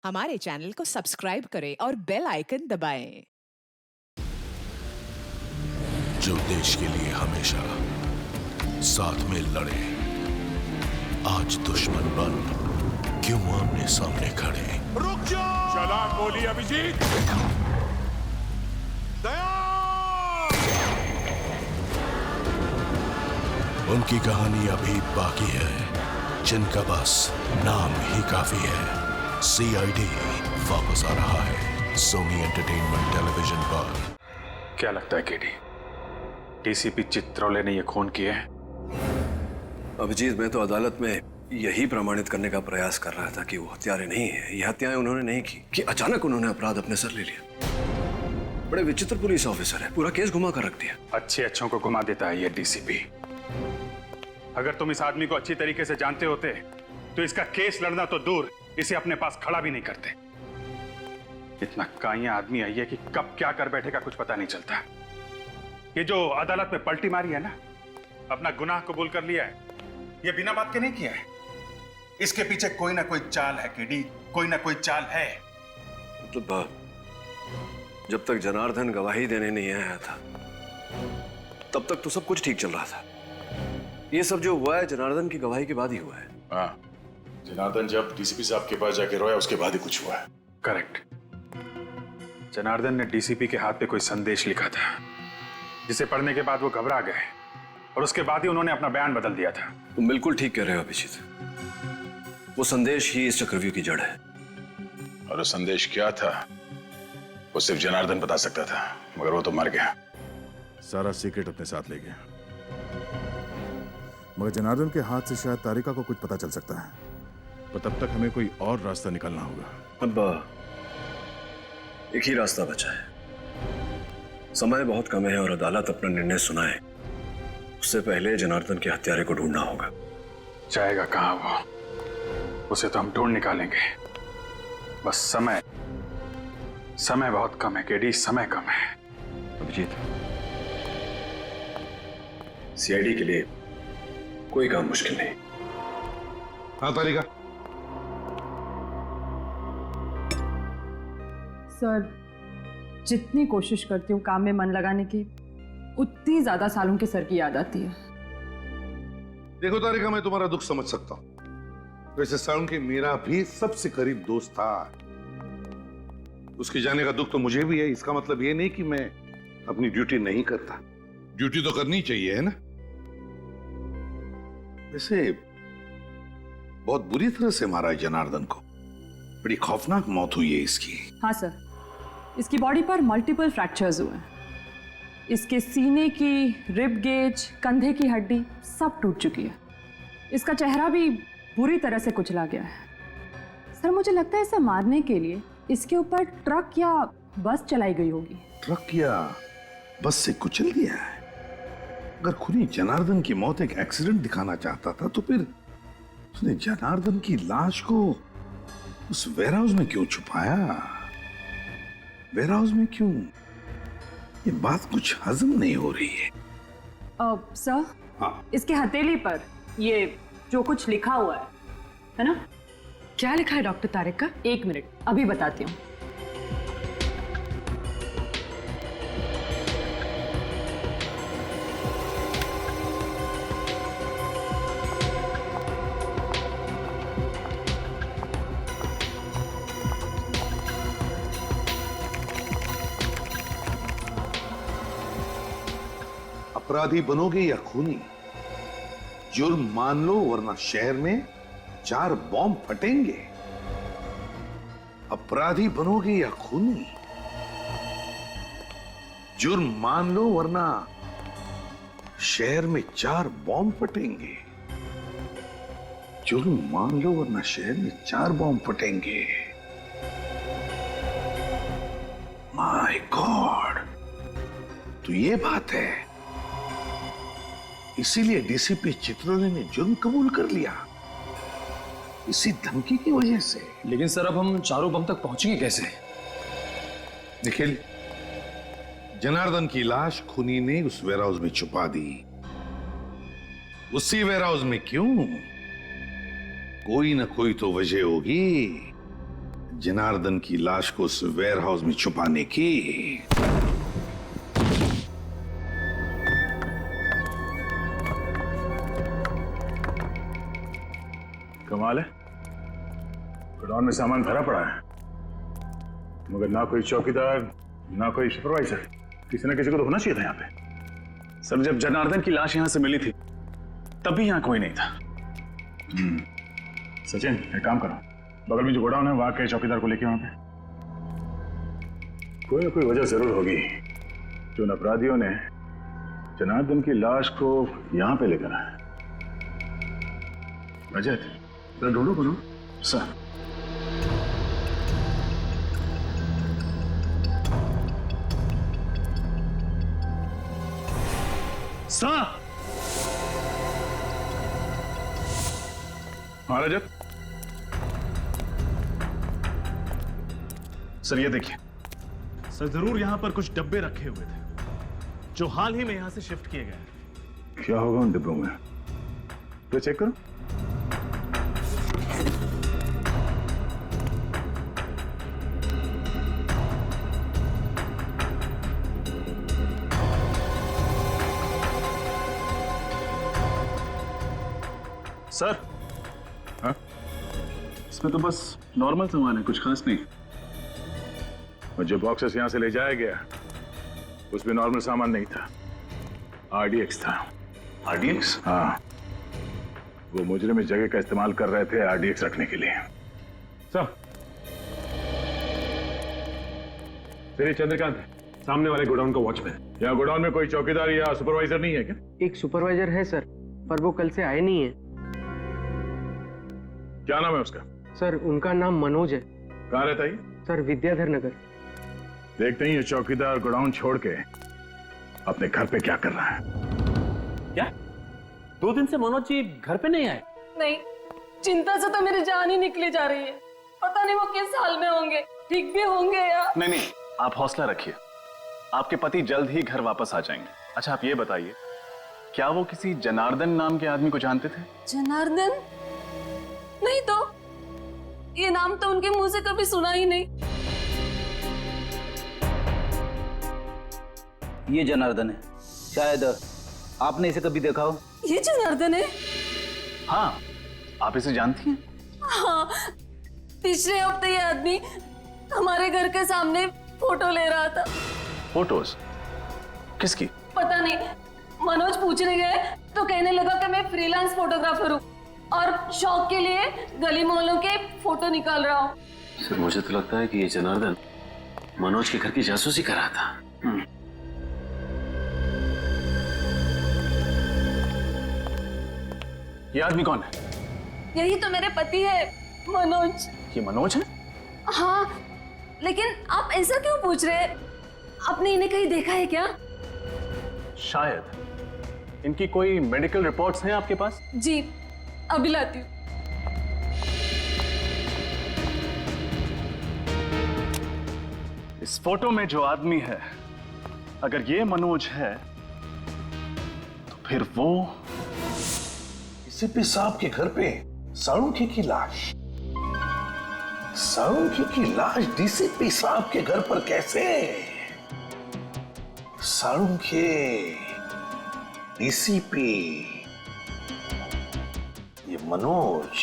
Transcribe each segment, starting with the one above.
हमारे चैनल को सब्सक्राइब करें और बेल आइकन दबाएं। जो देश के लिए हमेशा साथ में लड़े, आज दुश्मन बन क्यों आमने सामने खड़े। रुक जाओ! चला गोली अभिजीत! दया! उनकी कहानी अभी बाकी है, जिनका बस नाम ही काफी है। CID वापस आ रहा है सोनी एंटरटेनमेंट टेलीविजन पर। क्या लगता है केडी, DCP चित्रोले ने ये खून किए हैं? अभिजीत, मैं तो अदालत में यही प्रमाणित करने का प्रयास कर रहा था कि वो हत्यारे नहीं है। ये हत्याएं उन्होंने नहीं की कि अचानक उन्होंने अपराध अपने सर ले लिया। बड़े विचित्र पुलिस ऑफिसर है, पूरा केस घुमा कर रख दिया। अच्छे अच्छों को घुमा देता है ये DCP। अगर तुम इस आदमी को अच्छी तरीके से जानते होते तो इसका केस लड़ना तो दूर, इसे अपने पास खड़ा भी नहीं करते। इतना काइया आदमी है ये कि कब क्या कर बैठेगा कुछ पता नहीं चलता। ये जो अदालत में पलटी मारी है ना, अपना गुनाह कबूल कर लिया है, ये बिना बात के नहीं किया है। इसके पीछे कोई ना कोई चाल है केडी, कोई ना कोई चाल है। मतलब जब तक जनार्दन गवाही देने नहीं आया था तब तक तो सब कुछ ठीक चल रहा था। ये सब जो हुआ है जनार्दन की गवाही के बाद ही हुआ है। हाँ, जनार्दन जब DCP साहब के पास जाके रोया उसके बाद ही कुछ हुआ है। करेक्ट। जनार्दन ने DCP के हाथ पे कोई संदेश लिखा था, जिसे पढ़ने के बाद वो घबरा गए और उसके बाद ही उन्होंने अपना बयान बदल दिया था। तुम बिल्कुल ठीक कह रहे हो अभिजीत, वो संदेश ही इस चक्रव्यूह की जड़ है। और वो संदेश क्या था वो सिर्फ जनार्दन बता सकता था, मगर वो तो मर गया। सारा सीक्रेट अपने साथ ले गया, मगर जनार्दन के हाथ से शायद तारिका को कुछ पता चल सकता है। पर तब तक हमें कोई और रास्ता निकालना होगा। अब एक ही रास्ता बचा है। समय बहुत कम है और अदालत अपना निर्णय सुनाए उससे पहले जनार्दन के हत्यारे को ढूंढना होगा। जाएगा कहां वो, उसे तो हम ढूंढ निकालेंगे। बस समय बहुत कम है केडी, समय कम है। अभिजीत, CID के लिए कोई काम मुश्किल नहीं। हाँ तारिका। सर, जितनी कोशिश करती हूँ काम में मन लगाने की, उतनी ज्यादा सालों के सर की याद आती है। देखो तारिका, मैं तुम्हारा दुख समझ सकता हूँ। वैसे सालुंकी मेरा भी सबसे करीब दोस्त था। उसके जाने का दुख तो मुझे भी है। इसका मतलब ये नहीं कि मैं अपनी ड्यूटी नहीं करता। ड्यूटी तो करनी चाहिए, है ना? वैसे बहुत बुरी तरह से मारा है जनार्दन को। बड़ी खौफनाक मौत हुई है इसकी। हाँ सर, इसकी बॉडी पर मल्टीपल फ्रैक्चर्स हुए हैं। इसके सीने की रिब गेज, कंधे की हड्डी सब टूट चुकी है। इसका चेहरा भी बुरी तरह से कुचला गया है। सर, मुझे लगता है इसे मारने के लिए इसके ऊपर ट्रक या बस चलाई गई होगी। ट्रक या बस से कुचल दिया है? अगर खूनी जनार्दन की मौत एक एक्सीडेंट दिखाना चाहता था तो फिर उसने जनार्दन की लाश को उस वेयरहाउस में क्यों छुपाया? वेयरहाउस में क्यों? ये बात कुछ हजम नहीं हो रही है। सर, हाँ। इसके हथेली पर ये जो कुछ लिखा हुआ है ना? क्या लिखा है डॉक्टर तारिक का? 1 मिनट, अभी बताती हूँ। अपराधी बनोगे या खूनी, जुर्म मान लो वरना शहर में 4 बॉम्ब फटेंगे। अपराधी बनोगे या खूनी, जुर्म मान लो वरना शहर में 4 बॉम्ब फटेंगे। जुर्म मान लो वरना शहर में 4 बॉम्ब फटेंगे। माय गॉड, तो ये बात है। इसीलिए DCP चित्रोले ने जुर्म कबूल कर लिया, इसी धमकी की वजह से। लेकिन सर, अब हम चारों बम तक पहुंचेंगे कैसे? निखिल, जनार्दन की लाश खूनी ने उस वेयरहाउस में छुपा दी। उसी वेयरहाउस में क्यों? कोई ना कोई तो वजह होगी जनार्दन की लाश को उस वेयर हाउस में छुपाने की। कमाल है, गोडाउन में सामान भरा पड़ा है, मगर ना कोई चौकीदार ना कोई सुपरवाइजर। किसी ना किसी को तो होना चाहिए था यहाँ पे। सर, जब जनार्दन की लाश यहां से मिली थी तब भी यहां कोई नहीं था। सचिन, एक काम करो, बगल में जो गोडाउन है वहां के चौकीदार को लेके वहां पे। कोई ना कोई वजह जरूर होगी कि उन अपराधियों ने जनार्दन की लाश को यहां पे लेकर आए। रजत, जरा ढूंढो करो। सर, हाँ रजत, सर ये देखिए। सर, जरूर यहां पर कुछ डब्बे रखे हुए थे जो हाल ही में यहां से शिफ्ट किए गए। क्या होगा उन डिब्बों में? तो चेक करो। सर, हाँ? इसमें तो बस नॉर्मल सामान है, कुछ खास नहीं। और जो बॉक्सेस यहां से ले जाया गया उसमें नॉर्मल सामान नहीं था, आरडीएक्स था। आरडीएक्स? हाँ, वो मुजरिम इस जगह का इस्तेमाल कर रहे थे आरडीएक्स रखने के लिए। सर, तेरे चंद्रकांत सामने वाले गोडाउन का वॉचमैन। यहाँ गोडाउन में कोई चौकीदार या सुपरवाइजर नहीं है क्या? एक सुपरवाइजर है सर, पर वो कल से आए नहीं है। क्या नाम है उसका? सर, उनका नाम मनोज है। कहाँ रहता है? सर, विद्याधर नगर। देखते ही ये चौकीदार गोडाउन छोड़ के अपने घर पे क्या कर रहा है। क्या 2 दिन से मनोज जी घर पे नहीं आए? नहीं, चिंता से तो मेरी जान ही निकली जा रही है। पता नहीं वो किस हाल में होंगे, ठीक भी होंगे या नहीं, आप हौसला रखिए, आपके पति जल्द ही घर वापस आ जाएंगे। अच्छा, आप ये बताइए, क्या वो किसी जनार्दन नाम के आदमी को जानते थे? जनार्दन? नहीं तो, ये नाम तो उनके मुंह से कभी सुना ही नहीं। ये जनार्दन है, शायद आपने इसे कभी देखा हो। ये जनार्दन है? हाँ, आप इसे जानती हैं? हाँ, पिछले हफ्ते ये आदमी हमारे घर के सामने फोटो ले रहा था। फोटोज? किसकी? पता नहीं, मनोज पूछने गए तो कहने लगा कि मैं फ्रीलांस फोटोग्राफर हूँ और शौक के लिए गली मोहल्लों के फोटो निकाल रहा हूँ। सर, मुझे तो लगता है कि ये जनार्दन मनोज के घर की जासूसी कर रहा था। ये आदमी कौन है? यही तो मेरे पति है, मनोज। ये मनोज है? हाँ, लेकिन आप ऐसा क्यों पूछ रहे हैं? आपने इन्हें कहीं देखा है क्या? शायद। इनकी कोई मेडिकल रिपोर्ट्स हैं आपके पास? जी, अभी लाती हूँ। इस फोटो में जो आदमी है, अगर ये मनोज है तो फिर वो डीसीपी साहब के घर पे साळुंखे की लाश। साळुंखे की लाश डीसीपी साहब के घर पर कैसे? साळुंखे, डीसीपी, ये मनोज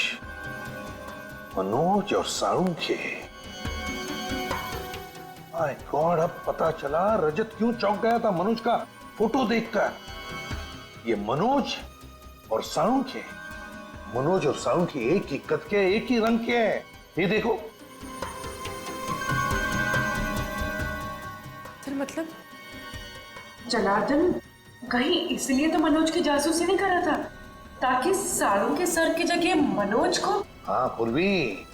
और साळुंखे। माय गॉड, अब पता चला रजत क्यों चौंक गया था मनोज का फोटो देखकर। ये मनोज और साळुंखे एक ही कद के, एक ही रंग के हैं। ये देखो। फिर मतलब जनार्दन कहीं इसलिए तो मनोज की जासूसी नहीं कर रहा था ताकि साड़ू के सर की जगह मनोज को। हाँ पूर्वी,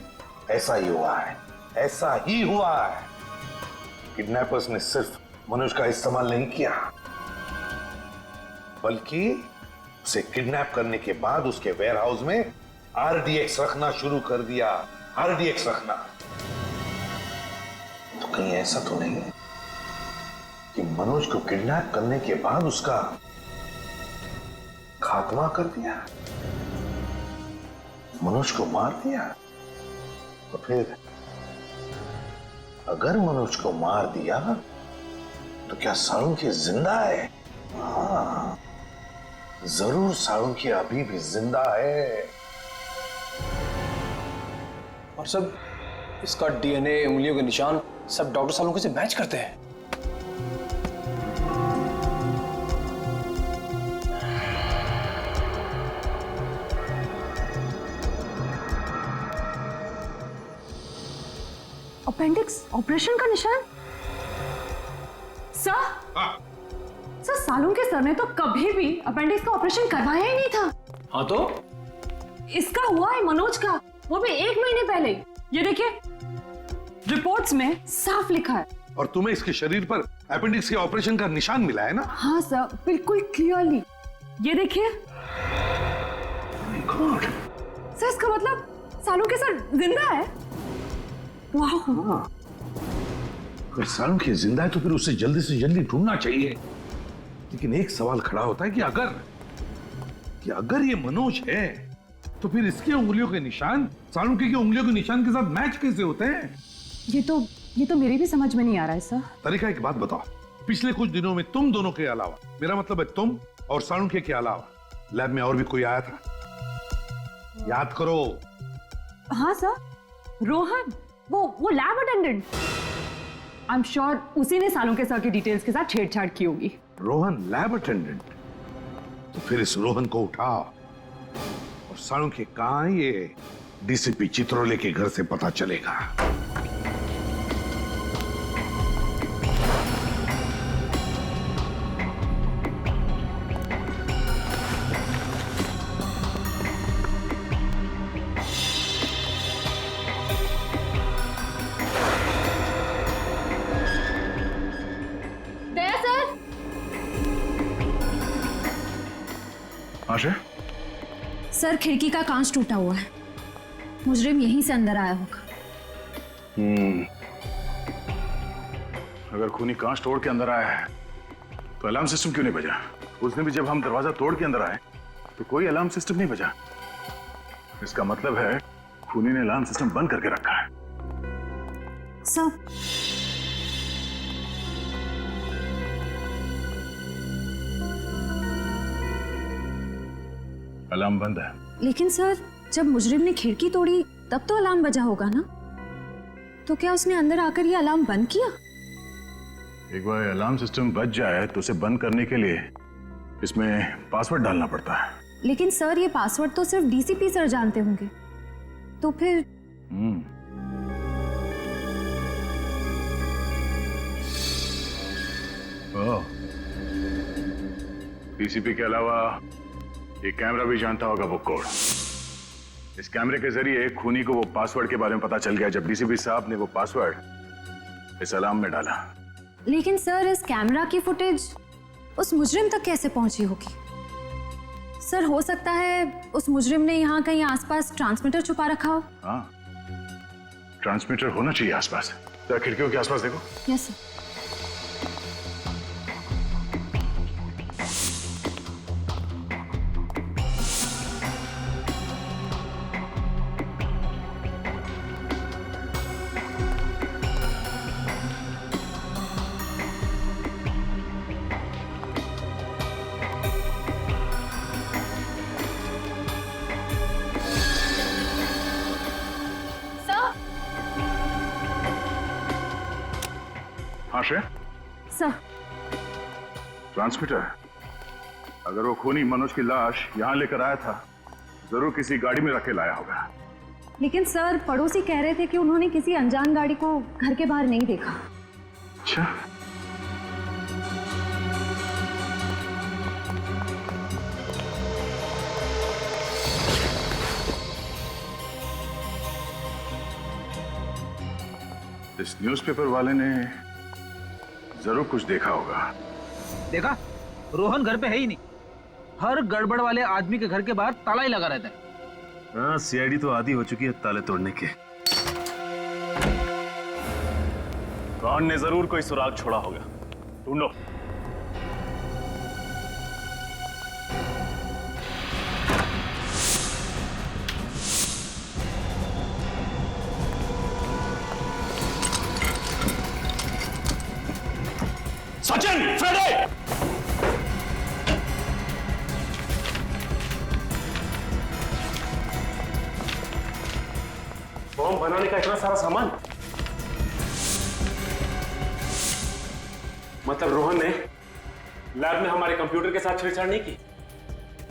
ऐसा ही हुआ है, ऐसा ही हुआ है। किडनैपर्स ने सिर्फ मनोज का इस्तेमाल नहीं किया, बल्कि उसे किडनैप करने के बाद उसके वेयरहाउस में आरडीएक्स रखना शुरू कर दिया। आरडीएक्स रखना तो कहीं ऐसा तो नहीं है कि मनोज को किडनैप करने के बाद उसका खात्मा कर दिया, मनोज को मार दिया, तो फिर अगर मनोज को मार दिया तो क्या साळुंखे जिंदा है? हाँ, जरूर साळुंखे अभी भी जिंदा है। और सब इसका डीएनए, उंगलियों के निशान सब डॉक्टर साळुंखे से मैच करते हैं। अपेंडिक्स ऑपरेशन का निशान? सर, सर साळुंखे सर ने तो कभी भी अपेंडिक्स का ऑपरेशन करवाया ही नहीं था। हाँ तो इसका हुआ है मनोज का, वो भी 1 महीने पहले। ये देखिए रिपोर्ट्स में साफ लिखा है। और तुम्हें इसके शरीर पर अपेंडिक्स के ऑपरेशन का निशान मिला है ना? हाँ सर, बिल्कुल क्लियरली। ये देखिए सर, इसका मतलब साळुंखे सर जिंदा है। वाह। अगर साळुंखे जिंदा है तो फिर उसे जल्दी से जल्दी ढूंढना चाहिए। लेकिन एक सवाल खड़ा होता है कि अगर ये मनोज है तो फिर इसकी उंगलियों के निशान साळुंखे की उंगलियों के निशान के साथ मैच कैसे होते हैं? ये तो मेरी भी समझ में नहीं आ रहा है सर। तरीका एक बात बताओ, पिछले कुछ दिनों में तुम दोनों के अलावा, मेरा मतलब है तुम और साळुंखे के अलावा, लैब में और भी कोई आया था? याद करो। हाँ सर, रोहन, वो lab attendant. I am sure उसी ने साळुंखे सर की डिटेल्स के साथ छेड़छाड़ की होगी। Rohan lab attendant? तो फिर इस रोहन को उठाओ और साळुंखे कहां है ये डीसीपी चित्रोले के घर से पता चलेगा। आशा? सर खिड़की का कांच टूटा हुआ है, मुजरिम यहीं से अंदर आया होगा। अगर खूनी कांच तोड़ के अंदर आया है तो अलार्म सिस्टम क्यों नहीं बजा? उस दिन भी जब हम दरवाजा तोड़ के अंदर आए तो कोई अलार्म सिस्टम नहीं बजा। इसका मतलब है खूनी ने अलार्म सिस्टम बंद करके रखा है। सर, अलार्म बंद है। लेकिन सर जब मुजरिम ने खिड़की तोड़ी तब तो अलार्म बजा होगा ना? तो क्या उसने अंदर आकर ये अलार्म बंद किया? एक बार अलार्म सिस्टम बज जाए तो उसे बंद करने के लिए इसमें पासवर्ड डालना पड़ता है। लेकिन सर ये पासवर्ड तो सिर्फ डीसीपी सर जानते होंगे, तो फिर डीसीपी के अलावा ये कैमरा भी जानता होगा वो कोड। इस कैमरे के जरिए खूनी को वो पासवर्ड के बारे में पता चल गया जब डीसीपी साहब ने वो पासवर्ड इस अलार्म में डाला। लेकिन सर इस कैमरा की फुटेज उस मुजरिम तक कैसे पहुंची होगी? सर हो सकता है उस मुजरिम ने यहाँ कहीं आसपास ट्रांसमीटर छुपा रखा हो। हाँ, ट्रांसमीटर होना चाहिए आसपास। तो खिड़कियों के आसपास देखो। Yes sir. सर, ट्रांसमीटर, अगर वो खूनी मनोज की लाश यहाँ लेकर आया था जरूर किसी गाड़ी में रख के लाया होगा। लेकिन सर पड़ोसी कह रहे थे कि उन्होंने किसी अनजान गाड़ी को घर के बाहर नहीं देखा। अच्छा, इस न्यूज़पेपर वाले ने जरूर कुछ देखा होगा। देखा, रोहन घर पे है ही नहीं। हर गड़बड़ वाले आदमी के घर के बाहर ताला ही लगा रहता है। हाँ, सीआईडी तो आदी हो चुकी है ताले तोड़ने के। कौन ने जरूर कोई सुराग छोड़ा होगा, ढूंढो। सचिन, फ्रेडे! बॉम्ब बनाने का इतना सारा सामान, मतलब रोहन ने लैब में हमारे कंप्यूटर के साथ छेड़छाड़ नहीं की,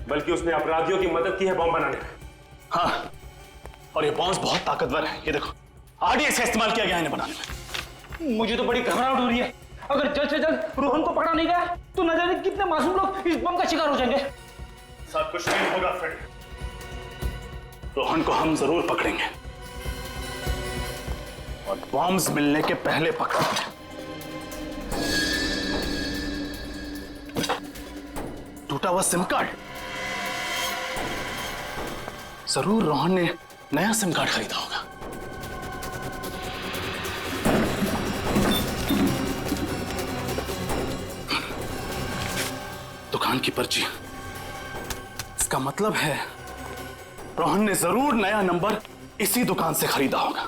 बल्कि उसने अपराधियों की मदद की है बॉम्ब बनाने में। हाँ, और ये बॉम्ब बहुत ताकतवर है। ये देखो, आरडीएक्स का इस्तेमाल किया गया इन्हें बनाने में। मुझे तो बड़ी घबराहट हो रही है। अगर जल्द से जल्द रोहन को पकड़ा नहीं गया तो न जाने कितने मासूम लोग इस बम का शिकार हो जाएंगे। सब कुछ नहीं होगा फ्रेड, रोहन को हम जरूर पकड़ेंगे और बॉम्ब्स मिलने के पहले पकड़ेंगे। टूटा हुआ सिम कार्ड, जरूर रोहन ने नया सिम कार्ड खरीदा होगा। दुकान की पर्ची, इसका मतलब है रोहन ने जरूर नया नंबर इसी दुकान से खरीदा होगा।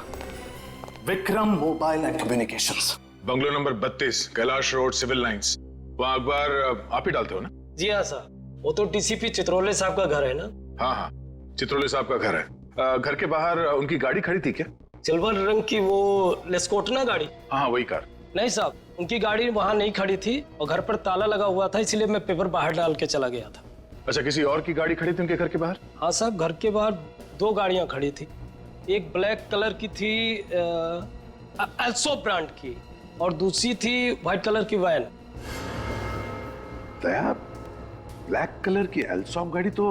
Vikram mobile and communications, bungalow number 32, Kailash road, civil lines. वहां अखबार आप ही डालते हो ना? जी हाँ सर, वो तो डीसीपी चित्रोले साहब का घर है ना? हाँ हाँ, चित्रोले साहब का घर है। घर के बाहर उनकी गाड़ी खड़ी थी क्या? सिल्वर रंग की वो लेस्कोटना गाड़ी? हाँ वही कार। नहीं साहब, उनकी गाड़ी वहां नहीं खड़ी थी और घर पर ताला लगा हुआ था, इसलिए मैं पेपर बाहर डाल के चला गया था। अच्छा, किसी और की गाड़ी खड़ी थी उनके घर के बाहर? हाँ साहब, घर के बाहर 2 गाड़ियां खड़ी थी। एक ब्लैक कलर की थी एल्सो ब्रांड की, और दूसरी थी व्हाइट कलर की वैन। दया, ब्लैक कलर की एल्सॉप गाड़ी तो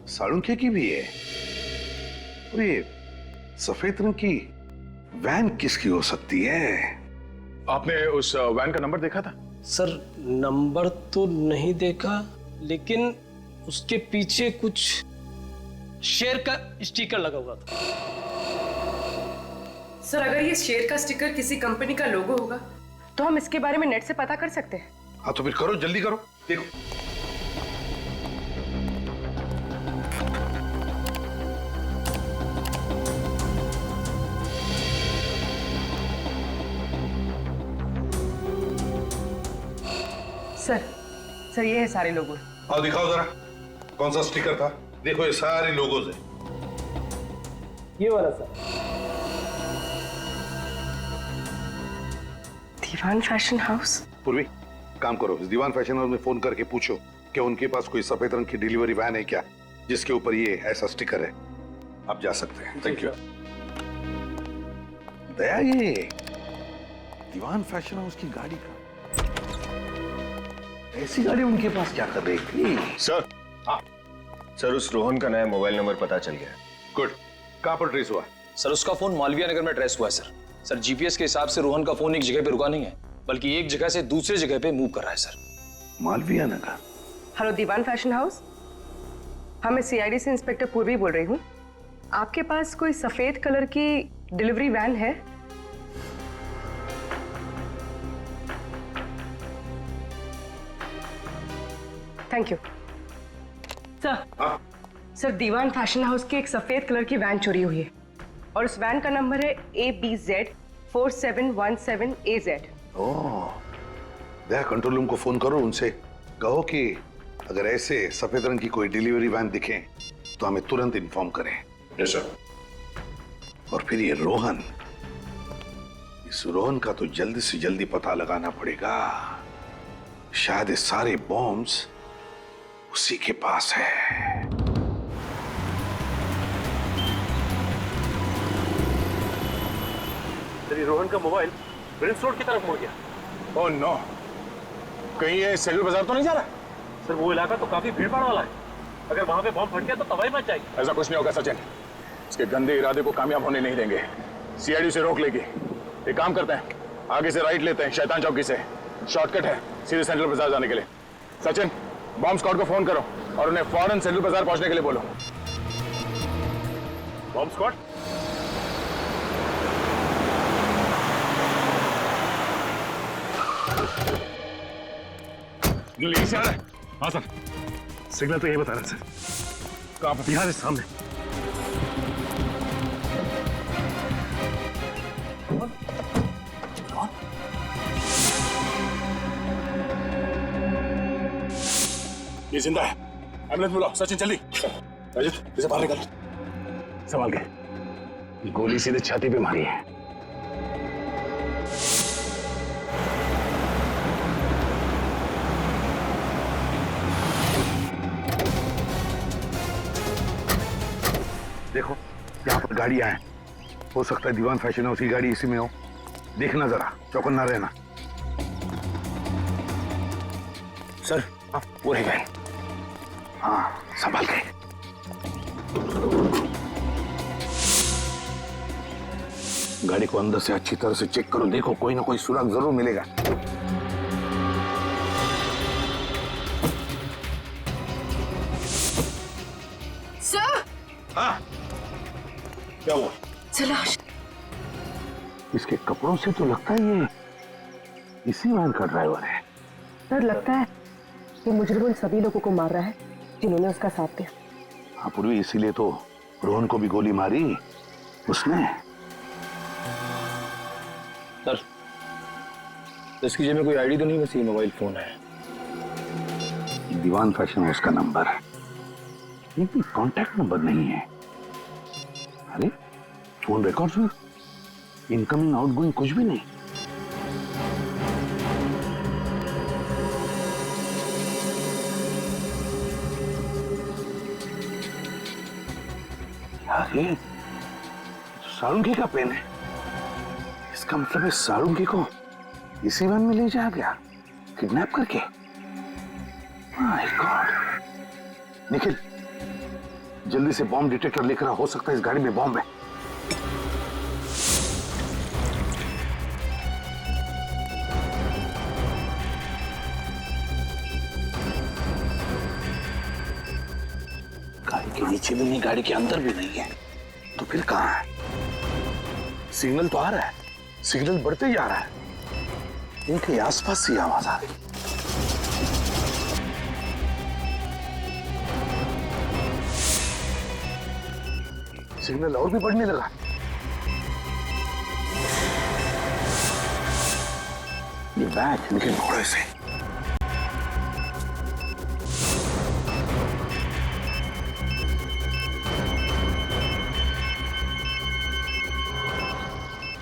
साळुंखे की भी है, और ये सफेद रंग की वैन किसकी हो सकती है? आपने उस वैन का नंबर देखा था? सर नंबर तो नहीं देखा, लेकिन उसके पीछे कुछ शेर का स्टिकर लगा हुआ था। सर अगर ये शेर का स्टिकर किसी कंपनी का लोगो होगा तो हम इसके बारे में नेट से पता कर सकते हैं। हाँ तो फिर करो, जल्दी करो, देखो। सर ये है सारे लोगो। आओ दिखाओ जरा, कौन सा स्टिकर था? देखो ये सारे लोगोज हैं। ये वाला सर। Diwan fashion house. पूर्वी, काम करो, इस दीवान फैशन हाउस में फोन करके पूछो कि उनके पास कोई सफेद रंग की डिलीवरी वैन है क्या जिसके ऊपर ये ऐसा स्टिकर है। आप जा सकते हैं। Thank you. दया, ये दीवान फैशन हाउस की गाड़ी का, ऐसी गाड़ी उनके पास क्या कर रही थी? सर, हाँ सर, उस रोहन का नया मोबाइल नंबर पता चल गया। गुड। कहां पर ट्रेस हुआ? सर उसका फोन मालवीय नगर में ट्रेस हुआ है सर। सर जीपीएस के हिसाब से रोहन का फोन एक जगह पे रुका नहीं है, बल्कि एक जगह से दूसरे जगह पे मूव कर रहा है सर। मालवीय नगर। हेलो दीवान फैशन हाउस, हाँ मैं सीआईडी से इंस्पेक्टर पूर्वी बोल रही हूँ। आपके पास कोई सफेद कलर की डिलीवरी वैन है? Thank you sir. Sir Diwan fashion house की एक सफेद कलर की वैन चोरी हुई है और उस वैन का नंबर है ABZ 4717AZ। ओह, दया कंट्रोल रूम को फोन करो, उनसे कहो कि अगर ऐसे सफेद रंग की कोई डिलीवरी वैन दिखे तो हमें तुरंत इन्फॉर्म करें। Yes sir. और फिर ये रोहन, इस रोहन का तो जल्दी से जल्दी पता लगाना पड़ेगा। शायद ये सारे बॉम्ब्स उसी के पास है। रोहन का मोबाइल प्रिंस रोड की तरफ मुड़ गया। ओह नो, कहीं ये सेलूर बाजार तो नहीं जा रहा? सर वो इलाका तो काफी भीड़ भाड़ वाला है, अगर वहां पे बॉम्ब फट गया तो तबाही मच जाएगी। ऐसा कुछ नहीं होगा सचिन, इसके गंदे इरादे को कामयाब होने नहीं देंगे। सीआईडी से रोक लेगी। एक काम करते हैं, आगे से राइट लेते हैं, शैतान चौकी से शॉर्टकट है सीधे सेंट्रल बाजार जाने के लिए। सचिन, बॉम्ब स्क्वाड को फोन करो और उन्हें फौरन सेंट्रल बाजार पहुंचने के लिए बोलो। Bomb squad? यहीं से आ रहा है? हाँ सर, सिग्नल तो यही बता रहा है सर। कहाँ पर? यहाँ से सामने। ये जिंदा है। एम्बुलेंस बुलाओ। सचिन जल्दी। रजत इसे बाहर निकालो। संभाल के। गोली सीधे छाती पे मारी है। देखो यहाँ पर गाड़ियां हैं, हो सकता है दीवान फैशन हाउस की गाड़ी इसी में हो। देखना जरा, चौकन्ना रहना। सर वो रह गए। हाँ संभाल के। गाड़ी को अंदर से अच्छी तरह से चेक करो, देखो कोई ना कोई सुराग जरूर मिलेगा। सर हाँ क्या हुआ? लाश। इसके कपड़ों से तो लगता है ये इसी वैन का ड्राइवर है। सर लगता है ये मुजरिम उन सभी लोगों को मार रहा है जिन्होंने उसका साथ दिया। हाँ पूर्वी, इसीलिए तो रोहन को भी गोली मारी उसने। सर इसकी जेब में कोई आईडी तो नहीं, बस ये मोबाइल फोन है। दीवान फैशन हाउस का नंबर है, लेकिन कांटेक्ट नंबर नहीं है। अरे फोन रिकॉर्ड्स में इनकमिंग आउटगोइंग कुछ भी नहीं। यार ये सारुंगी का पेन है। इसका मतलब है सारुंगी को इसी वैन में ले जाया गया किडनैप करके। My God. निखिल जल्दी से बॉम्ब डिटेक्टर लेकर आ, हो सकता है इस गाड़ी में बॉम्ब है। गाड़ी के नीचे भी नहीं, गाड़ी के अंदर भी नहीं है, तो फिर कहां है? सिग्नल तो आ रहा है, सिग्नल बढ़ते जा रहा है। इनके आसपास से आवाज आ रही। सिग्नल और भी बढ़ने लगा। ये बैग निकल घोड़े से।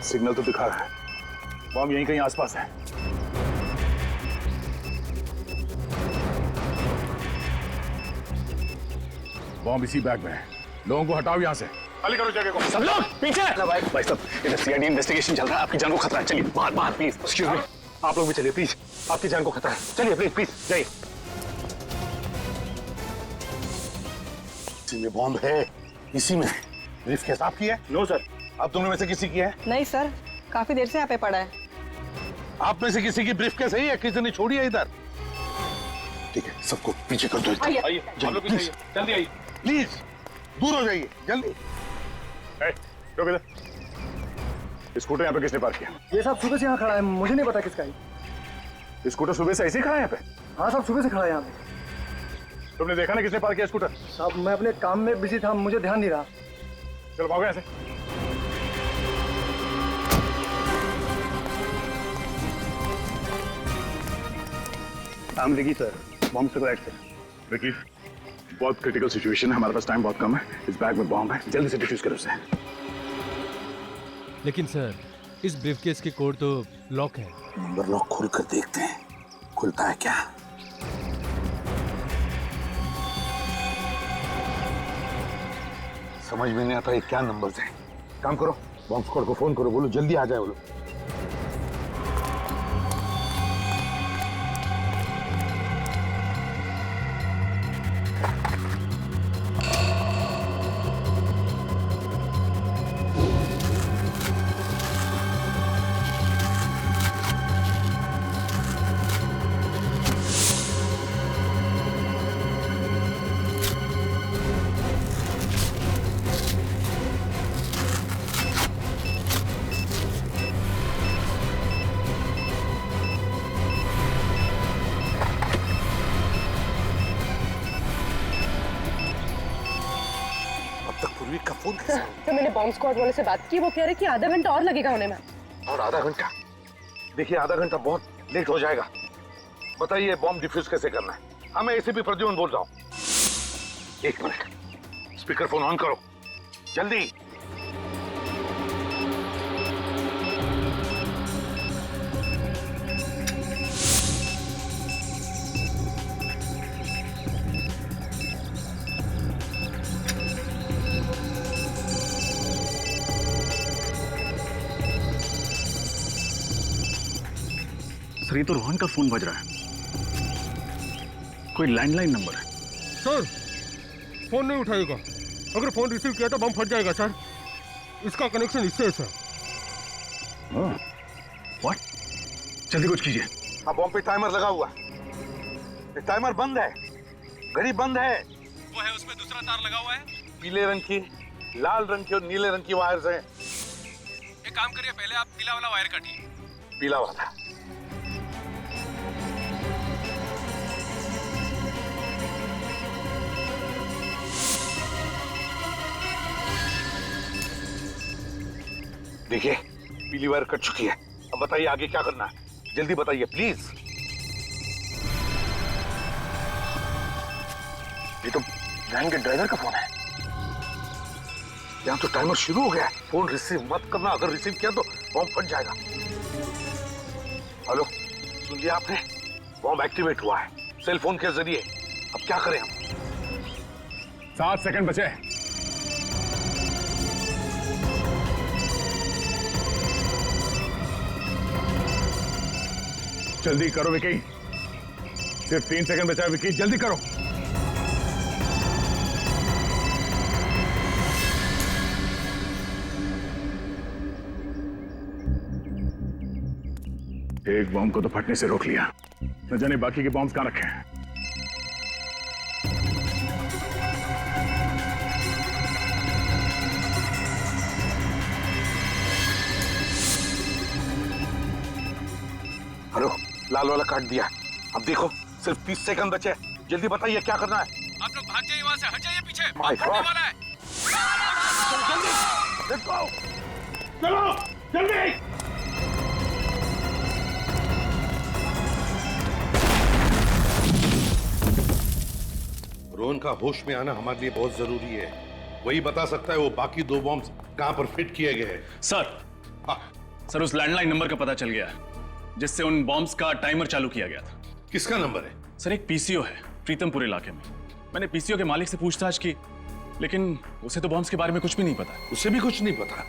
सिग्नल तो दिखा रहा है, बॉम्ब यहीं कहीं आसपास है। बॉम्ब इसी बैग में है। लोगों को हटाओ यहाँ से। खाली करो जगह को। सब लोग पीछे। भाई साहब इधर सीआईडी इन्वेस्टिगेशन चल रहा है, आपकी जान को खतरा है। चलिए बाहर बाहर प्लीज। एक्सक्यूज मी, आप लोग भी चलिए प्लीज, आपकी जान को खतरा है। चलिए प्लीज प्लीज जाइए। इसी में बॉम्ब है, इसी में। ब्रीफ केस आपकी है? No sir. आप दोनों में से किसी की है? नहीं सर, काफी देर से यहाँ पे पड़ा है। आप में से किसी की ब्रीफ केस है या किसी ने छोड़ी है इधर? ठीक है, सबको पीछे कर दो। आइए प्लीज जल्दी आइए। प्लीज दूर हो जाइए जल्दी। रुक इधर। स्कूटर यहाँ पे किसने पार्क किया? ये साहब सुबह से यहाँ खड़ा है, मुझे नहीं पता किसका है। स्कूटर सुबह से ऐसे ही खड़ा है यहाँ पे? हाँ साहब सुबह से खड़ा है यहाँ पे। तुमने देखा ना किसने पार्क किया स्कूटर? साहब मैं अपने काम में बिजी था, मुझे ध्यान नहीं रहा। चलो भागो यहाँ से। विकी सर, बॉम्ब से राइट से। विकी बहुत क्रिटिकल सिचुएशन है, हमारे पास टाइम बहुत कम है। इस बैग में बॉम्ब है, जल्दी से डिफ्यूज करो उसे। लेकिन सर इस ब्रीफकेस के कोड तो लॉक है। नंबर लॉक खोल कर देखते हैं, खुलता है क्या? समझ में नहीं आता ये क्या नंबर्स हैं। काम करो, बॉम्ब स्क्वाड को फोन करो, बोलो जल्दी आ जाए वो लोग। तो मैंने बॉम्ब स्क्वाड वाले से बात की, वो कह रहे कि आधा घंटा और लगेगा होने में। और आधा घंटा? देखिए आधा घंटा बहुत लेट हो जाएगा। बताइए बॉम्ब डिफ्यूज कैसे करना है? हाँ, मैं एसीपी प्रद्युम्न बोल रहा हूँ। एक मिनट, स्पीकर फोन ऑन करो, जल्दी। सर, ये तो रोहन का फोन बज रहा है। कोई लैंडलाइन नंबर है। सर, फोन नहीं उठाएगा। अगर फोन रिसीव किया तो बम फट जाएगा सर। इसका कनेक्शन इससे है सर। व्हाट? जल्दी कुछ कीजिए। हाँ, बॉम्ब पे टाइमर लगा हुआ है। टाइमर बंद है, घड़ी बंद है। वो है, उसमें दूसरा तार लगा हुआ है। पीले रंग की, लाल रंग की और नीले रंग की वायर्स हैं। एक काम करिए, पहले आप पीला वाला वायर काटिए। पीला वाला। देखिए, पीली वायर कट चुकी है। अब बताइए आगे क्या करना है, जल्दी बताइए प्लीज। ये तो वैन के ड्राइवर का फोन है। यहाँ तो टाइमर शुरू हो गया है। फोन रिसीव मत करना, अगर रिसीव किया तो बॉम्ब फट जाएगा। हेलो, सुन लिया आपने? बॉम्ब एक्टिवेट हुआ है सेल फोन के जरिए। अब क्या करें हम? 7 सेकंड बचे। जल्दी करो विकी, सिर्फ 3 सेकंड बचा है विकी, जल्दी करो। एक बॉम्ब को तो फटने से रोक लिया, न जाने बाकी के बॉम्ब्स कहां रखे हैं। हेलो, लाल वाला काट दिया। अब देखो, सिर्फ 30 सेकंड बचे। जल्दी बताइए क्या करना है। आप लोग भाग जाइए वहां से, हट जाइए पीछे। माय फटने गॉड, वाला है। जल्दी, लेट्स गो, चलो जल्दी। रोहन का होश में आना हमारे लिए बहुत जरूरी है। वही बता सकता है वो बाकी 2 बॉम्ब्स कहां पर फिट किए गए हैं। सर, उस लैंडलाइन नंबर का पता चल गया जिससे उन बॉम्ब्स का टाइमर चालू किया गया था। किसका नंबर है? सर, एक पीसीओ है प्रीतमपुर इलाके में। मैंने पीसीओ के मालिक से पूछताछ की, लेकिन उसे तो बॉम्ब्स के बारे में कुछ भी नहीं पता। उसे भी कुछ नहीं पता?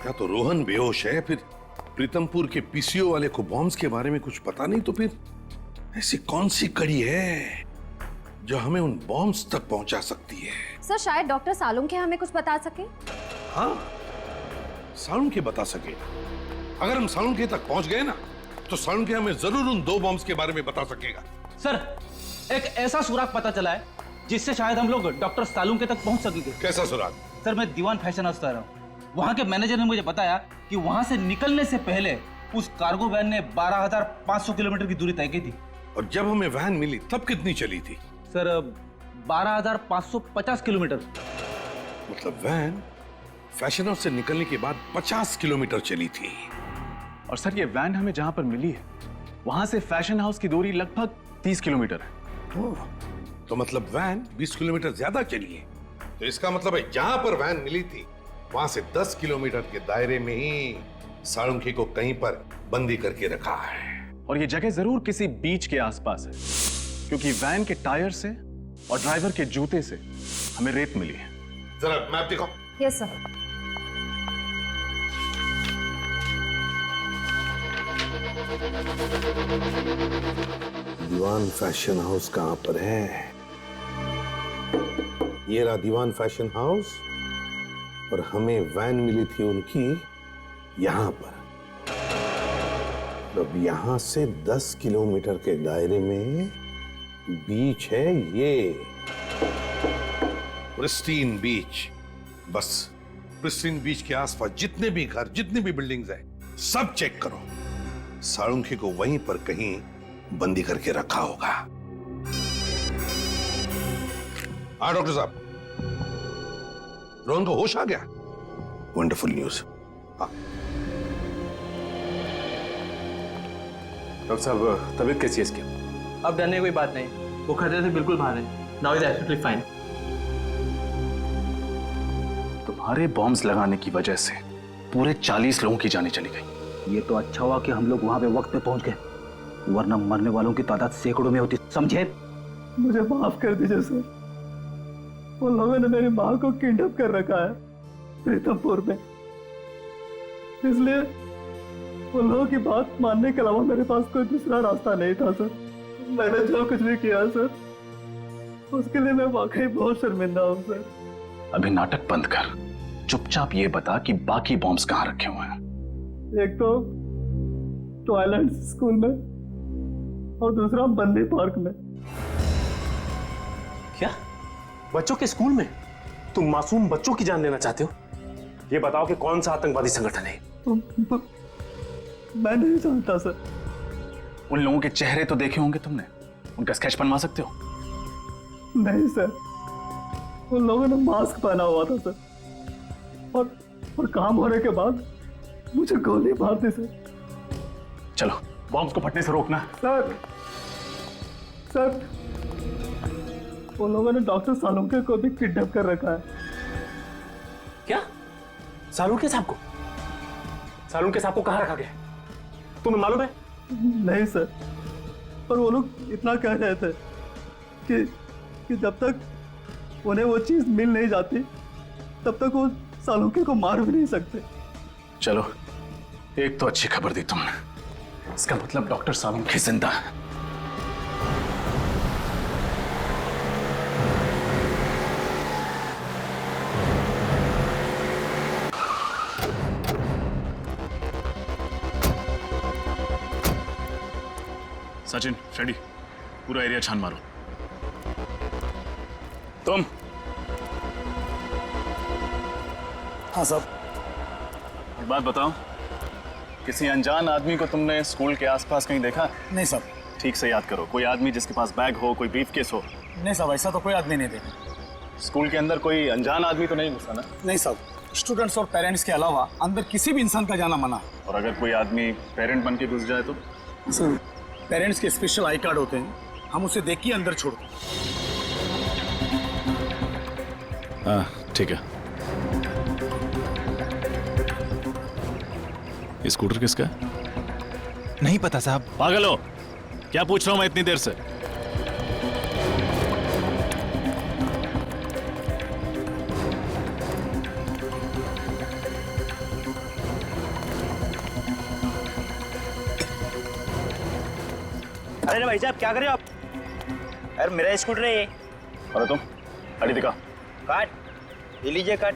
या तो रोहन बेहोश है, फिर प्रीतमपुर के पीसीओ वाले को बॉम्ब्स के बारे में कुछ पता नहीं, तो फिर ऐसी कौन सी कड़ी है जो हमें उन बॉम्ब्स तक पहुंचा सकती है? सर, शायद डॉक्टर सालुंखे हमें कुछ बता सके। हाँ, सालुंखे बता सके। अगर हम सालुंखे तक पहुंच गए ना, तो सालुंखे हमें जरूर उन 2 बॉम्ब्स के बारे में बता सकेगा। सर, एक ऐसा सुराग पता चला है जिससे शायद हम लोग डॉक्टर सालुंखे तक पहुंच सकेंगे। कैसा सुराग? सर, मैं दीवान फैशन हाउस रहा हूँ। वहाँ के मैनेजर ने मुझे बताया कि वहाँ से निकलने से पहले उस कार्गो वैन ने 12,500 किलोमीटर की दूरी तय की थी। और जब हमें वैन मिली तब कितनी चली थी? Sir, 12,550 kilometre. मतलब वैन फैशन हाउस से निकलने के बाद 50 किलोमीटर चली थी। और सर, ये वैन हमें जहां पर मिली है वहां से फैशन हाउस की दूरी लगभग 30 किलोमीटर है। तो मतलब वैन 20 किलोमीटर ज्यादा चली है। तो इसका मतलब है जहां पर वैन मिली थी वहां से 10 किलोमीटर के दायरे में ही सालुंखे को कहीं पर बंदी करके रखा है। और ये जगह जरूर किसी बीच के आसपास है, क्योंकि वैन के टायर से और ड्राइवर के जूते से हमें रेत मिली है। जरा मैप दिखाओ। Yes sir. Diwan fashion house कहां पर है? ये रहा दीवान फैशन हाउस, और हमें वैन मिली थी उनकी यहां पर। अब यहां से 10 किलोमीटर के दायरे में बीच है ये प्रिस्टीन बीच। बस प्रिस्टीन बीच के आसपास जितने भी घर, जितनी भी बिल्डिंग्स हैं, सब चेक करो। सालुंखे को वहीं पर कहीं बंदी करके रखा होगा। हाँ डॉक्टर साहब, रोहन को होश आ गया? Wonderful news. हाँ डॉक्टर साहब, तबीयत कैसी है इसकी? अब डरने की कोई बात नहीं, वो खतरे से बिल्कुल बाहर है। Now is absolutely fine. तुम्हारे बॉम्ब्स लगाने की वजह से पूरे 40 लोगों की जानें चली गई। ये तो अच्छा हुआ कि हम लोग वहां पे वक्त पे पहुंच गए, वरना मरने वालों की तादाद सैकड़ों में होती, समझे? मुझे माफ कर दीजिए सर, उन लोगों ने मेरी माँ को किडनैप कर रखा है प्रीतमपुर में, इसलिए उन लोगों की बात मानने के अलावा मेरे पास कोई दूसरा रास्ता नहीं था सर। मैंने जो कुछ भी किया सर, उसके लिए मैं वाकई बहुत शर्मिंदा हूँ सर। अभी नाटक बंद कर, चुपचाप ये बता कि बाकी बॉम्ब्स कहाँ रखे हुए हैं। एक तो ट्वाइलाइट स्कूल में और दूसरा बंदी पार्क में। क्या? बच्चों के स्कूल में? तुम मासूम बच्चों की जान लेना चाहते हो? ये बताओ कि कौन सा आतंकवादी संगठन है? मैं नहीं जानता सर। उन लोगों के चेहरे तो देखे होंगे तुमने, उनका स्केच बनवा सकते हो? नहीं सर, उन लोगों ने मास्क पहना हुआ था सर, और काम होने के बाद मुझे गोली मार दी सर। चलो बॉम्ब्स को फटने से रोकना। सर उन लोगों ने डॉक्टर सालुंके को भी किडनैप कर रखा है। क्या? सालुंके साहब को? सालुंके साहब को कहाँ रखा गया? तुम्हें मालूम है? नहीं सर, पर वो लोग इतना कह रहे थे कि जब तक उन्हें वो चीज मिल नहीं जाती तब तक वो सालुंके को मार भी नहीं सकते। चलो एक तो अच्छी खबर दी तुमने, इसका मतलब डॉक्टर सालुंके जिंदा है। सचिन, फ्रेडी, पूरा एरिया छान मारो। तुम? हाँ साहब। एक बात बताओ, किसी अनजान आदमी को तुमने स्कूल के आसपास कहीं देखा? नहीं साहब। ठीक से याद करो, कोई आदमी जिसके पास बैग हो, कोई ब्रीफकेस हो। नहीं साहब, ऐसा तो कोई आदमी नहीं देखा। स्कूल के अंदर कोई अनजान आदमी तो नहीं घुसा ना? नहीं साहब, स्टूडेंट्स और पेरेंट्स के अलावा अंदर किसी भी इंसान का जाना मना है। और अगर कोई आदमी पेरेंट बन के घुस जाए तो? सर, पेरेंट्स के स्पेशल आई कार्ड होते हैं, हम उसे देख के अंदर छोड़ दें। हाँ ठीक है। ये स्कूटर किसका है? नहीं पता साहब। पागल हो क्या? पूछ रहा हूं मैं इतनी देर से। अरे भाई साहब क्या कर रहे हो आप? अरे मेरा स्कूटर है ये। अरे तुम गाड़ी दिखा। कार्ड ये लीजिए कार्ड।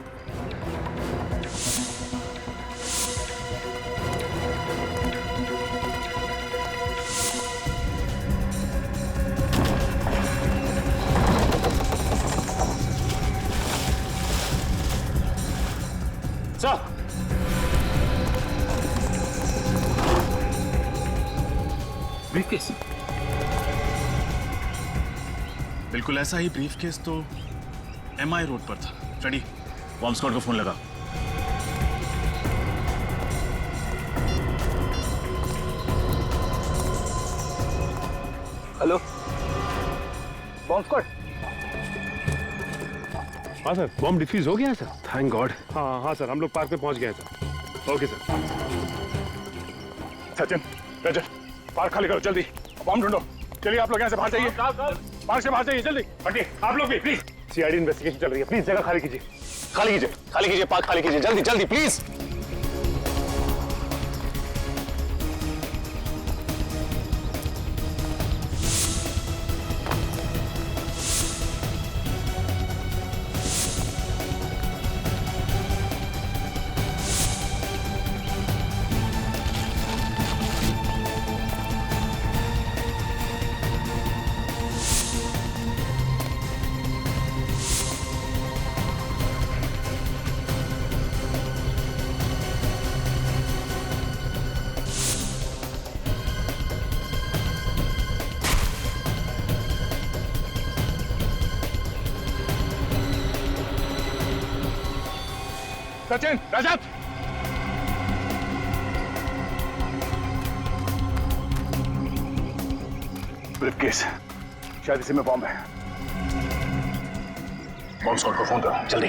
Sir briefcase. बिल्कुल ऐसा ही ब्रीफकेस तो MI रोड पर था। फ्रेडी, बॉम्ब स्क्वाड को फोन लगा। Hello bomb squad. हाँ सर, बॉम्ब डिफ्यूज हो गया सर। Thank God. हाँ हाँ सर, हम लोग पार्क पे पहुंच गए sir. Okay sir. Sachin, Rajat, park खाली करो जल्दी, बॉम्ब ढूंढो। चलिए आप लोग यहाँ से बाहर जाइए, पार्क से बाहर जाइए जल्दी। बंटी आप लोग भी प्लीज, CID इन्वेस्टिगेशन चल रही है, प्लीज जगह खाली कीजिए। खाली कीजिए, खाली कीजिए, पार्क खाली कीजिए, जल्दी जल्दी प्लीज। सचिन, रजत, ब्रीफकेस, शायद इसी में बॉम्ब है। बॉम्ब स्क्वाड को फोन करो जल्दी।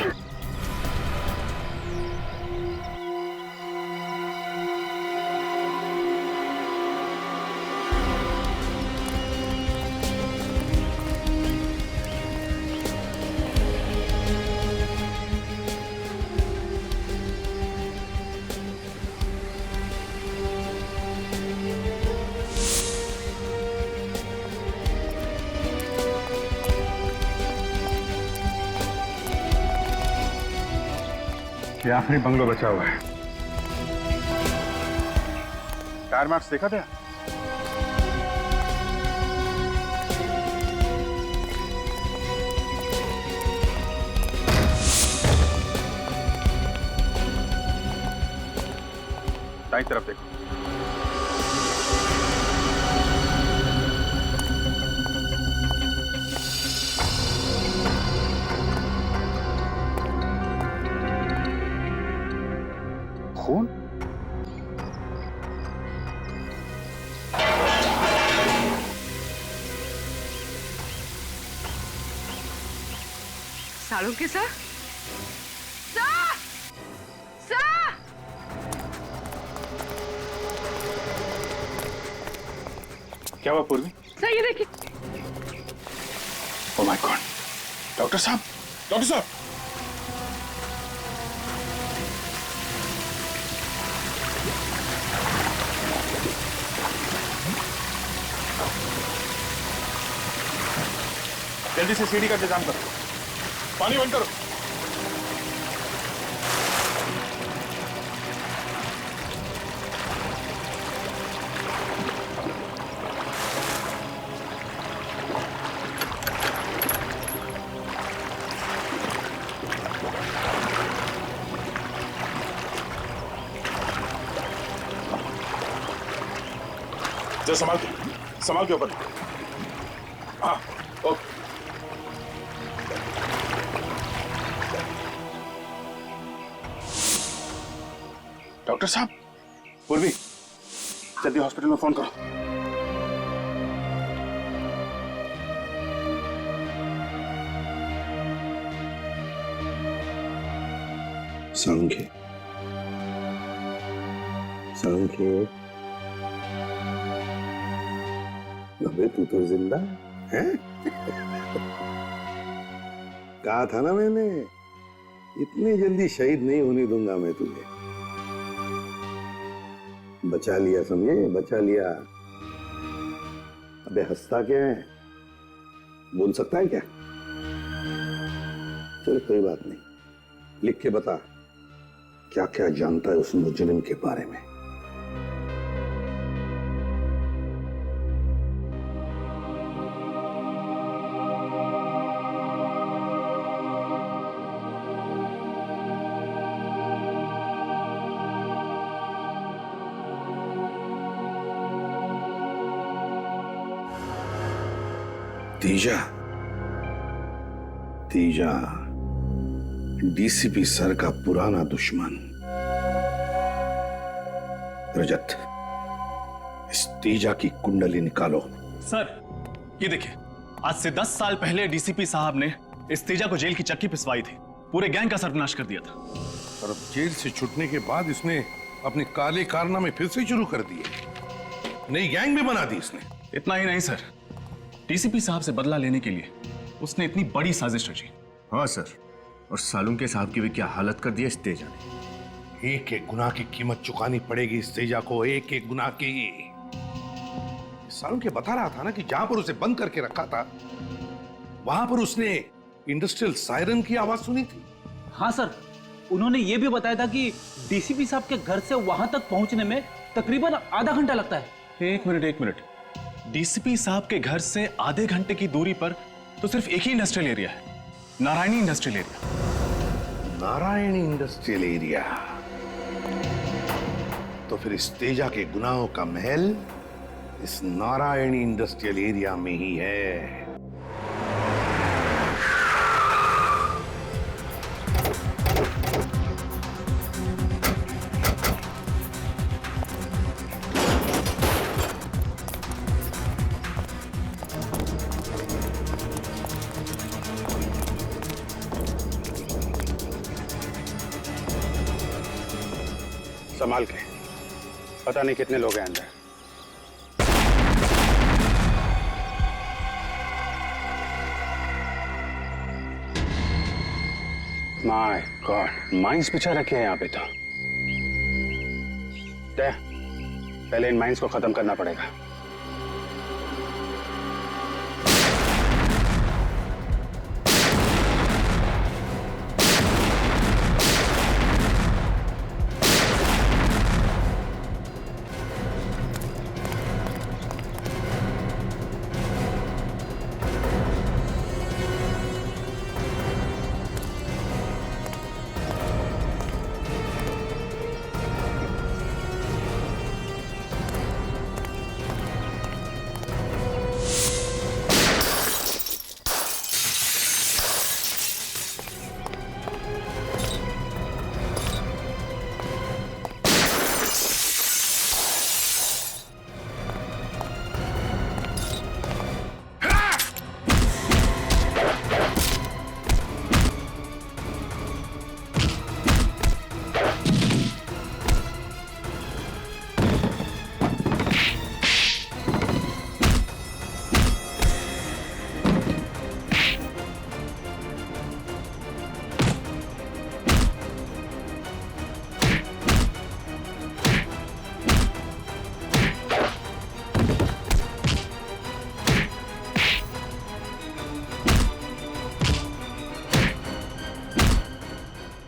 ये आखिरी बंगलो बचा हुआ है। टायर मार्क्स देखा था? दाईं तरफ देखो। खून? सालों के सर? सर! सर! क्या हुआ पूर्वी? सर ये देखिए। Oh my God! डॉक्टर साहब! डॉक्टर साहब! जल्दी से सीढ़ी का इंतजाम करो। पानी बंद करो। जरा संभाल के ऊपर। हाँ, ओके। डॉक्टर साहब, पूर्वी, जल्दी हॉस्पिटल में फोन करो। संख्य अबे तू तो जिंदा है। कहा था ना मैंने, इतनी जल्दी शहीद नहीं होने दूंगा मैं तुझे। बचा लिया, समझे? बचा लिया। अबे हंसता क्या है? बोल सकता है क्या? चलो कोई बात नहीं, लिख के बता क्या क्या जानता है उस मुजरिम के बारे में। तीजा डीसीपी सर का पुराना दुश्मन। रजत, इस तीजा की कुंडली निकालो। सर, ये देखिए, आज से 10 साल पहले डीसीपी साहब ने इस तीजा को जेल की चक्की पिसवाई थी। पूरे गैंग का सर्वनाश कर दिया था। और अब जेल से छूटने के बाद इसने अपने काले कारनामे फिर से शुरू कर दिए। नई गैंग भी बना दी इसने। इतना ही नहीं सर, डीसीपी साहब से बदला लेने के लिए उसने इतनी बड़ी साजिश रची। हाँ सर, और सालुंके साहब की भी क्या हालत कर दी इस तेजा ने। एक एक गुनाह की कीमत चुकानी पड़ेगी इस तेजा को, एक एक गुनाह की। सालुंके बता रहा था ना कि जहां पर उसे बंद करके रखा था वहां पर उसने इंडस्ट्रियल सायरन की आवाज सुनी थी। हाँ सर, उन्होंने ये भी बताया था कि डीसीपी साहब के घर से वहां तक पहुंचने में तकरीबन आधा घंटा लगता है। एक मिनट, डीसीपी साहब के घर से आधे घंटे की दूरी पर तो सिर्फ एक ही इंडस्ट्रियल एरिया है, Narayani industrial area. Narayani industrial area? तो फिर इस तेजा के गुनाहों का महल इस नारायणी इंडस्ट्रियल एरिया में ही है। संभाल के, पता नहीं कितने लोग हैं अंदर। माय गॉड, माइंस बिछा रखे हैं यहाँ पे तो। पहले इन माइंस को खत्म करना पड़ेगा।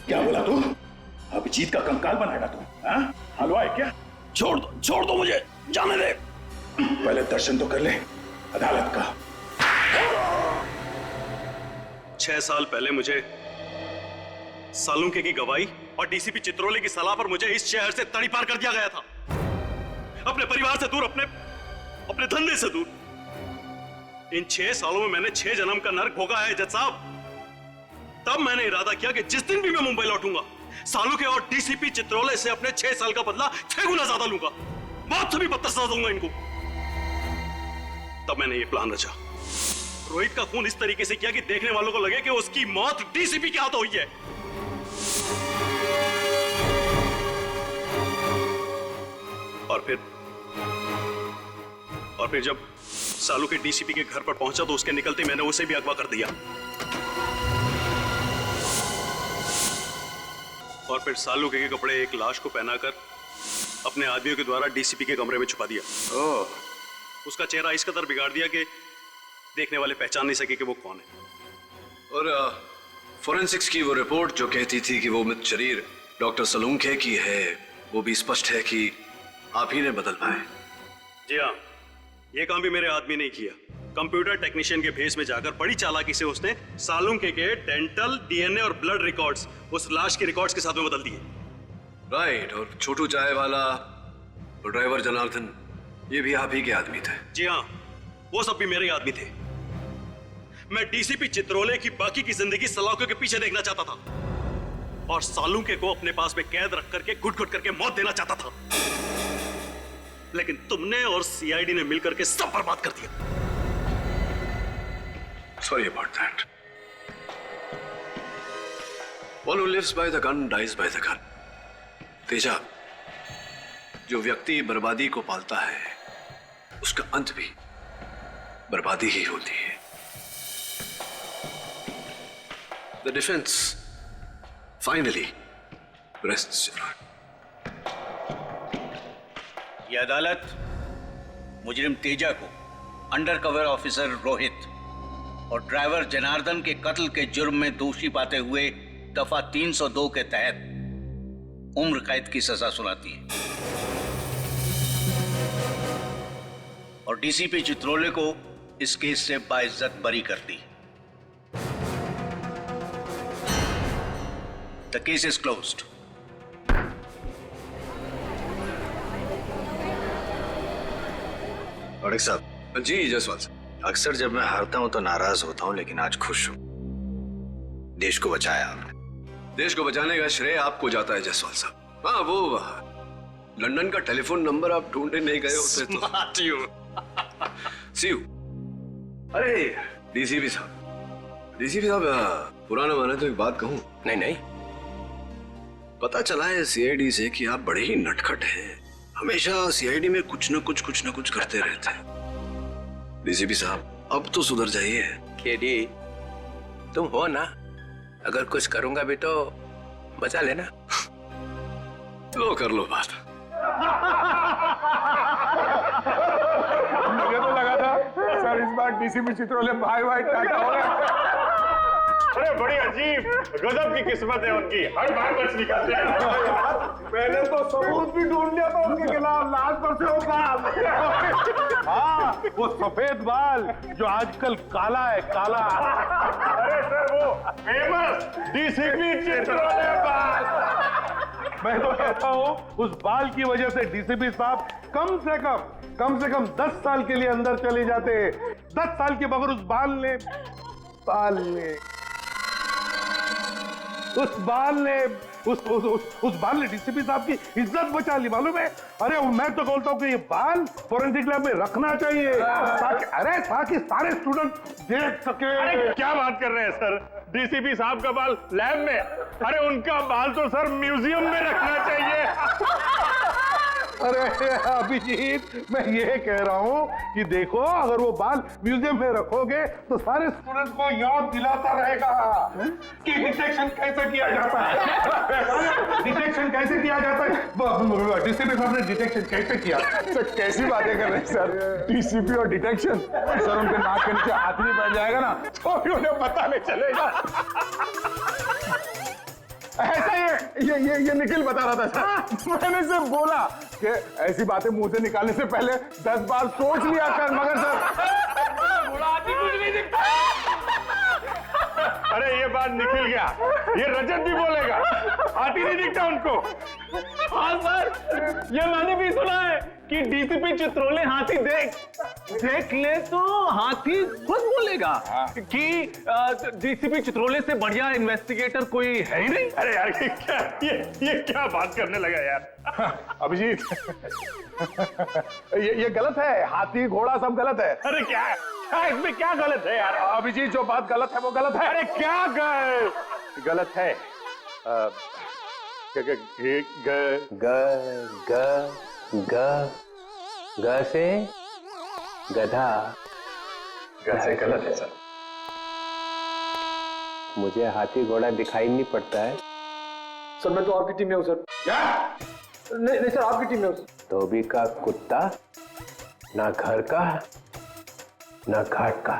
क्या बोला तू? अभिजीत का कंकाल बनाएगा तू? हाँ? हलवा है क्या? छोड़ दो मुझे, जाने दे। पहले दर्शन तो कर ले अदालत का। 6 साल पहले मुझे सालुंके की गवाही और डीसीपी चित्रोले की सलाह पर मुझे इस शहर से तड़ीपार कर दिया गया था, अपने परिवार से दूर, अपने धंधे से दूर। इन 6 सालों में मैंने 6 जन्म का नर्क भोगा है जज साहब। तब मैंने इरादा किया कि जिस दिन भी मैं मुंबई लौटूंगा, सालुंके और डीसीपी चित्रोले से अपने 6 साल का बदला 6 गुना ज्यादा लूंगा, मौत से भी बदतर सजा दूंगा इनको। तब मैंने ये प्लान रचा, रोहित का खून इस तरीके से किया कि देखने वालों को लगे कि उसकी मौत डीसीपी के हाथों हुई है। और फिर जब सालुंके डीसीपी के घर पर पहुंचा तो उसके निकलते मैंने उसे भी अगवा कर दिया। और फिर सालुंके के कपड़े एक लाश को पहनाकर अपने आदमियों के द्वारा डीसीपी के कमरे में छुपा दिया। उसका चेहरा इस कदर बिगाड़ दिया कि देखने वाले पहचान नहीं सके कि वो कौन है। और फोरेंसिक्स की वो रिपोर्ट जो कहती थी कि वो मृत शरीर डॉक्टर सालुंके की है, वो भी स्पष्ट है कि आप ही ने बदल पाए। जी हाँ, ये काम भी मेरे आदमी ने किया। कंप्यूटर टेक्नीशियन के भेस में जाकर बड़ी चालाकी से उसने सालुंके के डेंटल, डीएनए और ब्लड रिकॉर्ड्स उस लाश के रिकॉर्ड्स के साथ में बदल दिए। राइट। और छोटू चाय वाला और ड्राइवर जनार्दन, ये भी आप ही के आदमी थे? जी हाँ, वो सब भी मेरे आदमी थे। मैं डीसीपी चित्रोले की बाकी की जिंदगी सलाखों के पीछे देखना चाहता था और सालुंके को अपने पास में कैद रख करके घुट-घुट करके मौत देना चाहता था, लेकिन तुमने और सीआईडी ने मिलकर के सब बर्बाद कर दिया। Sorry about that. One who lives by the gun dies by the gun. Teja, जो व्यक्ति बर्बादी को पालता है, उसका अंत भी बर्बादी ही होती है। The defense finally rests your hand. ये अदालत मुजरिम तेजा को अंडरकवर ऑफिसर रोहित और ड्राइवर जनार्दन के कत्ल के जुर्म में दोषी पाते हुए दफा 302 के तहत उम्र कैद की सजा सुनाती है और डीसीपी चित्रोले को इस केस से बाइज्जत बरी करती है। The case is closed. और एक साहब। जी जसवाल साहब। अक्सर जब मैं हारता हूं तो नाराज होता हूं, लेकिन आज खुश हूं। देश को बचाया आपने। देश को बचाने का श्रेय आपको जाता है जसवाल साहब। हाँ, वो लंदन का टेलीफोन नंबर आप ढूंढने नहीं गए होते तो। Smart you. See you. अरे डीसीपी साहब, पुराना माना तो एक बात कहूं? नहीं नहीं, पता चला है सीआईडी से कि आप बड़े ही नटखट हैं। हमेशा सीआईडी में कुछ न कुछ करते रहते हैं। डीसीपी साहब, अब तो सुधर जाइए। केडी, तुम हो ना, अगर कुछ करूंगा भी तो बचा लेना। लो कर लो बात। मुझे तो लगा था सर इस बार डीसीपी चित्रोले भाई टाटा हो गया। अरे बड़ी अजीब गजब की किस्मत है उनकी, हर बार बच निकलते हैं। मैंने तो सबूत भी ढूंढ लिया था उनके खिलाफ, लाश पर से वो बाल। हाँ, वो सफेद बाल जो आजकल काला है, काला। अरे सर वो फेमस डीसीपी चित्रोले बाल। मैं तो कहता हूँ उस बाल की वजह से डीसीपी साहब कम से कम 10 साल के लिए अंदर चले जाते। 10 साल के बगैर उस बाल ने उस बाल ने डीसीपी साहब की इज्जत बचा ली, मालूम है? अरे मैं तो बोलता हूँ कि ये बाल फोरेंसिक लैब में रखना चाहिए ताकि सारे स्टूडेंट देख सके। अरे क्या बात कर रहे हैं सर, डीसीपी साहब का बाल लैब में? अरे उनका बाल तो सर म्यूजियम में रखना चाहिए। अरे अभिजीत, मैं ये कह रहा हूँ कि देखो अगर वो बाल म्यूजियम में रखोगे तो सारे स्टूडेंट्स को याद दिलाता रहेगा कि डिटेक्शन कैसे किया जाता है। डिटेक्शन कैसे किया जाता है? डीसीपी साहब ने डिटेक्शन कैसे किया? सर कैसी बातें कर रहे हैं सर, डीसीपी और डिटेक्शन। सर उनके नाक के नीचे हाथ नहीं पड़ जाएगा ना तो भी उन्हें पता नहीं चलेगा। ऐसा ये निखिल बता रहा था सर। मैंने सिर्फ बोला कि ऐसी बातें मुंह से निकालने से पहले 10 बार सोच लिया कर, मगर सर बोला कुछ नहीं दिखता। अरे ये बात निकल गया, ये रजत भी बोलेगा, हाथी नहीं दिखता उनको। हाँ सर, ये मैंने भी सुना है कि डीसीपी चित्रोले हाथी देख ले तो हाथी खुद बोलेगा कि डीसीपी चित्रोले से बढ़िया इन्वेस्टिगेटर कोई है ही नहीं। अरे यार ये क्या बात करने लगा यार अभिजीत। ये गलत है, हाथी घोड़ा सब गलत है। अरे क्या इसमें क्या गलत है यार? अभिजीत जो बात गलत है वो गलत है। अरे क्या गलत है? ग से गधा। ग से गलत है सर। मुझे हाथी घोड़ा दिखाई नहीं पड़ता है। सर मैं तो आपकी टीम में हूँ सर। क्या? नहीं सर, आपकी टीम में हूँ। धोबी का कुत्ता, ना घर का ना घाट का।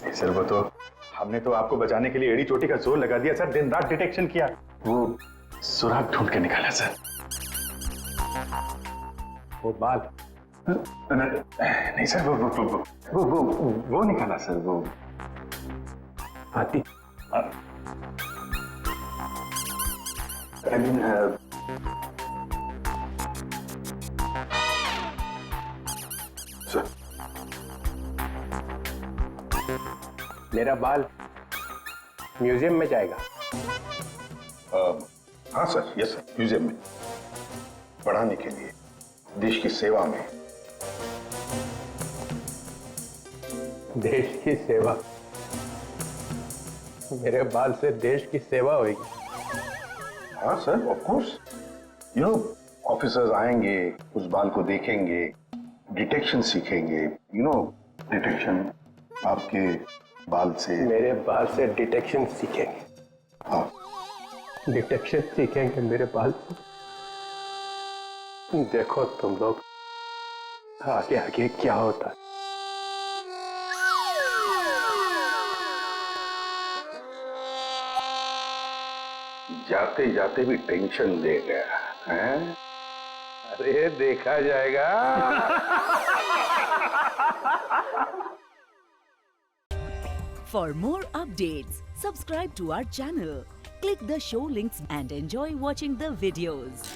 नहीं सर, वो तो हमने तो आपको बचाने के लिए एड़ी चोटी का जोर लगा दिया सर, दिन रात डिटेक्शन किया, वो सुराग ढूंढ के निकाला सर। वो बाल नहीं सर, वो निकाला सर, वो हाथी। सर मेरा बाल म्यूजियम में जाएगा। हाँ सर, यस सर, म्यूजियम में पढ़ाने के लिए, देश की सेवा में। देश की सेवा? मेरे बाल से देश की सेवा होगी? हाँ sir, of course. You know, officers आएंगे, उस बाल को देखेंगे, डिटेक्शन सीखेंगे। यू नो, डिटेक्शन आपके बाल से। मेरे बाल से डिटेक्शन सीखेंगे? हाँ, डिटेक्शन सीखेंगे मेरे बाल से। देखो तुम लोग आगे आगे क्या होता है। जाते जाते भी टेंशन दे गया है। अरे देखा जाएगा। For more updates, subscribe to our channel, click the show links and enjoy watching the videos.